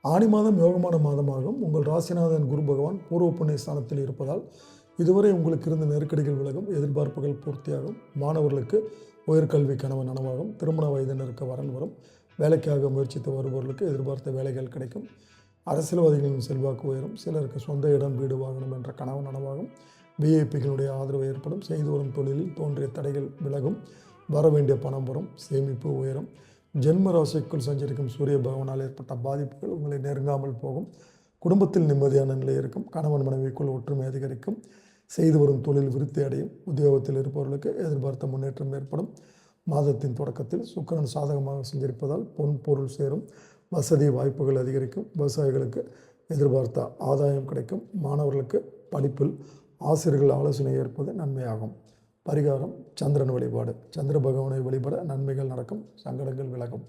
ஆனி மாதம் யோகமான மாதமாகும். உங்கள் ராசிநாதன் குரு பகவான் பூர்வ புண்ணிய ஸ்தானத்தில் இருப்பதால் இதுவரை உங்களுக்கு இருந்த நெருக்கடிகள் விலகும், எதிர்பார்ப்புகள் பூர்த்தியாகும். மாணவர்களுக்கு உயர்கல்வி கனவு நனவாகும். திருமண வயதினருக்கு வரன் வரும். வேலைக்காக முயற்சித்து வருபவர்களுக்கு எதிர்பார்த்த வேலைகள் கிடைக்கும். அரசியல்வாதிகளின் செல்வாக்கு உயரும். சிலருக்கு சொந்த இடம், வீடு, வாகனம் என்ற கனவு நனவாகும். விஐபிகளுடைய ஆதரவு ஏற்படும். செய்து வரும் தொழிலில் தோன்றிய தடைகள் விலகும். வர வேண்டிய பணம் வரும். சேமிப்பு உயரும். ஜென்ம ராசிக்குள் சஞ்சரிக்கும் சூரிய பகவானால் ஏற்பட்ட பாதிப்புகள் உங்களை நெருங்காமல் போகும். குடும்பத்தில் நிம்மதியான நிலை இருக்கும். கணவன் மனைவிக்குள் ஒற்றுமை அதிகரிக்கும். செய்து வரும் தொழில் விருத்தி அடையும். உத்தியோகத்தில் இருப்பவர்களுக்கு எதிர்பார்த்த முன்னேற்றம் ஏற்படும். மாதத்தின் தொடக்கத்தில் சுக்கிரன் சாதகமாக சஞ்சரிப்பதால் பொன் பொருள் சேரும். வசதி வாய்ப்புகள் அதிகரிக்கும். விவசாயிகளுக்கு எதிர்பார்த்த ஆதாயம் கிடைக்கும். மாணவர்களுக்கு படிப்பில் ஆசிரியர்கள் ஆலோசனை ஏற்பது நன்மையாகும். பரிகாரம் சந்திரன் வழிபாடு. சந்திர பகவானை வழிபட நன்மைகள் நடக்கும், சங்கடங்கள் விலகும்.